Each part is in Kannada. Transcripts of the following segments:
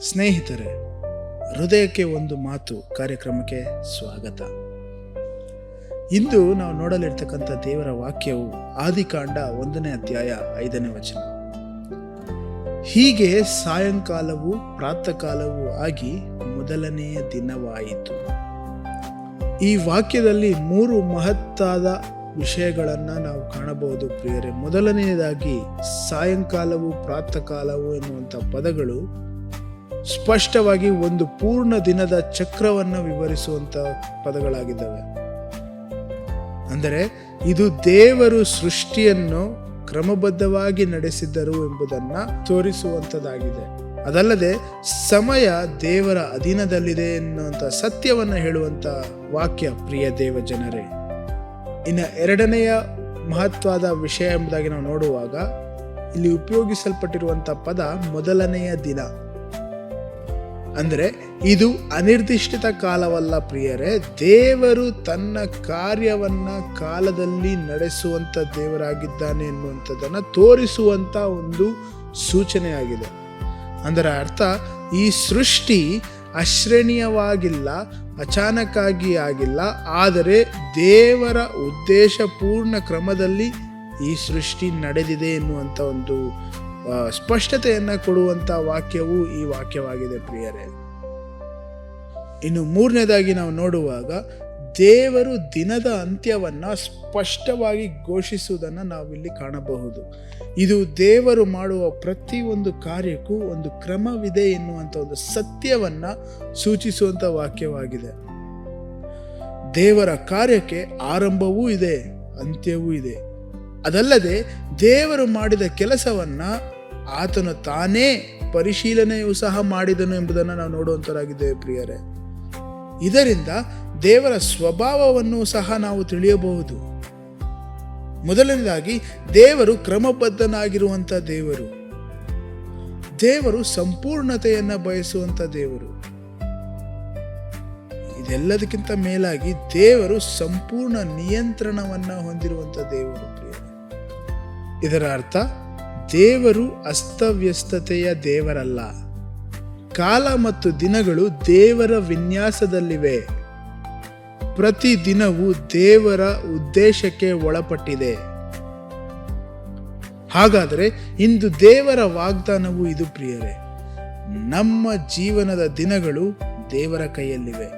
ಸ್ನೇಹಿತರೆ, ಹೃದಯಕ್ಕೆ ಒಂದು ಮಾತು ಕಾರ್ಯಕ್ರಮಕ್ಕೆ ಸ್ವಾಗತ. ಇಂದು ನಾವು ನೋಡಲಿರ್ತಕ್ಕಂಥ ದೇವರ ವಾಕ್ಯವು ಆದಿಕಾಂಡ 1ನೇ ಅಧ್ಯಾಯ 5ನೇ ವಚನ. ಹೀಗೆ ಸಾಯಂಕಾಲವೂ ಪ್ರಾತಃಕಾಲವೂ ಆಗಿ ಮೊದಲನೆಯ ದಿನವಾಯಿತು. ಈ ವಾಕ್ಯದಲ್ಲಿ 3 ಮಹತ್ತಾದ ವಿಷಯಗಳನ್ನು ನಾವು ಕಾಣಬಹುದು ಪ್ರಿಯರೇ. ಮೊದಲನೆಯದಾಗಿ ಸಾಯಂಕಾಲವು ಪ್ರಾತಃಕಾಲವು ಎನ್ನುವಂಥ ಪದಗಳು ಸ್ಪಷ್ಟವಾಗಿ ಒಂದು ಪೂರ್ಣ ದಿನದ ಚಕ್ರವನ್ನು ವಿವರಿಸುವಂತ ಪದಗಳಾಗಿದ್ದಾವೆ. ಅಂದರೆ ಇದು ದೇವರು ಸೃಷ್ಟಿಯನ್ನು ಕ್ರಮಬದ್ಧವಾಗಿ ನಡೆಸಿದ್ದರು ಎಂಬುದನ್ನ ತೋರಿಸುವಂತದ್ದಾಗಿದೆ. ಅದಲ್ಲದೆ ಸಮಯ ದೇವರ ಅಧೀನದಲ್ಲಿದೆ ಎನ್ನುವಂತ ಸತ್ಯವನ್ನ ಹೇಳುವಂತ ವಾಕ್ಯ. ಪ್ರಿಯ ದೇವ ಜನರೇ, ಇನ್ನು ಎರಡನೆಯ ಮಹತ್ವದ ವಿಷಯ ಎಂಬುದಾಗಿ ನಾವು ನೋಡುವಾಗ ಇಲ್ಲಿ ಉಪಯೋಗಿಸಲ್ಪಟ್ಟಿರುವಂತ ಪದ ಮೊದಲನೆಯ ದಿನ. ಅಂದ್ರೆ ಇದು ಅನಿರ್ದಿಷ್ಟ ಕಾಲವಲ್ಲ ಪ್ರಿಯರೇ. ದೇವರು ತನ್ನ ಕಾರ್ಯವನ್ನ ಕಾಲದಲ್ಲಿ ನಡೆಸುವಂತ ದೇವರಾಗಿದ್ದಾನೆ ಎನ್ನುವಂಥದ್ದನ್ನ ತೋರಿಸುವಂತ ಒಂದು ಸೂಚನೆಯಾಗಿದೆ. ಅದರ ಅರ್ಥ, ಈ ಸೃಷ್ಟಿ ಅಶ್ರೇಣೀಯವಾಗಿಲ್ಲ, ಅಚಾನಕ್ಕಾಗಿ ಆಗಿಲ್ಲ, ಆದರೆ ದೇವರ ಉದ್ದೇಶ ಪೂರ್ಣ ಕ್ರಮದಲ್ಲಿ ಈ ಸೃಷ್ಟಿ ನಡೆದಿದೆ ಎನ್ನುವಂತ ಒಂದು ಸ್ಪಷ್ಟತೆಯನ್ನ ಕೊಡುವಂತ ವಾಕ್ಯವು ಈ ವಾಕ್ಯವಾಗಿದೆ ಪ್ರಿಯರೇ. ಇನ್ನು ಮೂರನೇದಾಗಿ ನಾವು ನೋಡುವಾಗ ದೇವರು ದಿನದ ಅಂತ್ಯವನ್ನ ಸ್ಪಷ್ಟವಾಗಿ ಘೋಷಿಸುವುದನ್ನು ನಾವಿಲ್ಲಿ ಕಾಣಬಹುದು. ಇದು ದೇವರು ಮಾಡುವ ಪ್ರತಿಯೊಂದು ಕಾರ್ಯಕ್ಕೂ ಒಂದು ಕ್ರಮವಿದೆ ಎನ್ನುವಂತ ಒಂದು ಸತ್ಯವನ್ನ ಸೂಚಿಸುವಂತ ವಾಕ್ಯವಾಗಿದೆ. ದೇವರ ಕಾರ್ಯಕ್ಕೆ ಆರಂಭವೂ ಇದೆ, ಅಂತ್ಯವೂ ಇದೆ. ಅದಲ್ಲದೆ ದೇವರು ಮಾಡಿದ ಕೆಲಸವನ್ನ ಆತನು ತಾನೇ ಪರಿಶೀಲನೆಯೂ ಸಹ ಮಾಡಿದನು ಎಂಬುದನ್ನು ನಾವು ನೋಡುವಂತರಾಗಿದ್ದೇವೆ ಪ್ರಿಯರೇ. ಇದರಿಂದ ದೇವರ ಸ್ವಭಾವವನ್ನು ಸಹ ನಾವು ತಿಳಿಯಬಹುದು. ಮೊದಲನೇದಾಗಿ, ದೇವರು ಕ್ರಮಬದ್ಧನಾಗಿರುವಂತ ದೇವರು. ದೇವರು ಸಂಪೂರ್ಣತೆಯನ್ನ ಬಯಸುವಂತ ದೇವರು. ಇದೆಲ್ಲದಕ್ಕಿಂತ ಮೇಲಾಗಿ ದೇವರು ಸಂಪೂರ್ಣ ನಿಯಂತ್ರಣವನ್ನ ಹೊಂದಿರುವಂತ ದೇವರು ಪ್ರಿಯರೇ. ಇದರ ಅರ್ಥ, ದೇವರು ಅಸ್ತವ್ಯಸ್ತತೆಯ ದೇವರಲ್ಲ. ಕಾಲ ಮತ್ತು ದಿನಗಳು ದೇವರ ವಿನ್ಯಾಸದಲ್ಲಿವೆ. ಪ್ರತಿ ದಿನವೂ ದೇವರ ಉದ್ದೇಶಕ್ಕೆ ಒಳಪಟ್ಟಿದೆ. ಹಾಗಾದರೆ ಇಂದು ದೇವರ ವಾಗ್ದಾನವು ಇದು ಪ್ರಿಯರೇ. ನಮ್ಮ ಜೀವನದ ದಿನಗಳು ದೇವರ ಕೈಯಲ್ಲಿವೆ.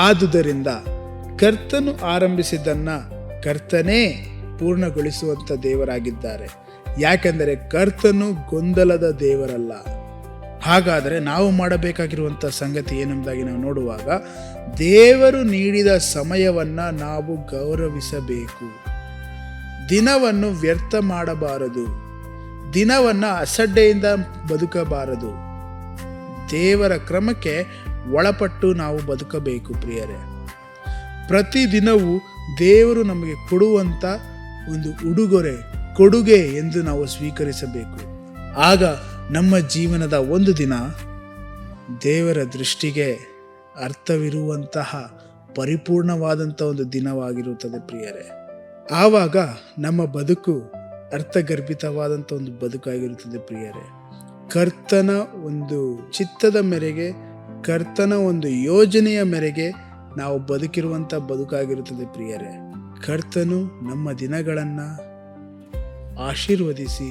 ಆದುದರಿಂದ ಕರ್ತನು ಆರಂಭಿಸಿದ್ದನ್ನ ಕರ್ತನೇ ಪೂರ್ಣಗೊಳಿಸುವಂತ ದೇವರಾಗಿದ್ದಾರೆ. ಯಾಕೆಂದರೆ ಕರ್ತನು ಗೊಂದಲದ ದೇವರಲ್ಲ. ಹಾಗಾದರೆ ನಾವು ಮಾಡಬೇಕಾಗಿರುವಂಥ ಸಂಗತಿ ಏನೆಂಬುದಾಗಿ ನಾವು ನೋಡುವಾಗ, ದೇವರು ನೀಡಿದ ಸಮಯವನ್ನ ನಾವು ಗೌರವಿಸಬೇಕು. ದಿನವನ್ನು ವ್ಯರ್ಥ ಮಾಡಬಾರದು. ದಿನವನ್ನ ಅಸಡ್ಡೆಯಿಂದ ಬದುಕಬಾರದು. ದೇವರ ಕ್ರಮಕ್ಕೆ ಒಳಪಟ್ಟು ನಾವು ಬದುಕಬೇಕು ಪ್ರಿಯರೇ. ಪ್ರತಿದಿನವೂ ದೇವರು ನಮಗೆ ಕೊಡುವಂತ ಒಂದು ಕೊಡುಗೆ ಎಂದು ನಾವು ಸ್ವೀಕರಿಸಬೇಕು. ಆಗ ನಮ್ಮ ಜೀವನದ ಒಂದು ದಿನ ದೇವರ ದೃಷ್ಟಿಗೆ ಅರ್ಥವಿರುವಂತಹ ಪರಿಪೂರ್ಣವಾದಂಥ ಒಂದು ದಿನವಾಗಿರುತ್ತದೆ ಪ್ರಿಯರೇ. ಆವಾಗ ನಮ್ಮ ಬದುಕು ಅರ್ಥಗರ್ಭಿತವಾದಂಥ ಒಂದು ಬದುಕಾಗಿರುತ್ತದೆ ಪ್ರಿಯರೇ. ಕರ್ತನ ಒಂದು ಚಿತ್ತದ ಮೇರೆಗೆ, ಕರ್ತನ ಒಂದು ಯೋಜನೆಯ ಮೇರೆಗೆ ನಾವು ಬದುಕಿರುವಂಥ ಬದುಕಾಗಿರುತ್ತದೆ ಪ್ರಿಯರೇ. ಕರ್ತನು ನಮ್ಮ ದಿನಗಳನ್ನು ಆಶೀರ್ವದಿಸಿ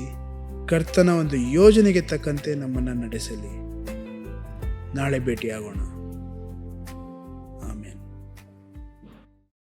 ಕರ್ತನ ಒಂದು ಯೋಜನೆಗೆ ತಕ್ಕಂತೆ ನಮ್ಮನ್ನು ನಡೆಸಲಿ. ನಾಳೆ ಭೇಟಿಯಾಗೋಣ.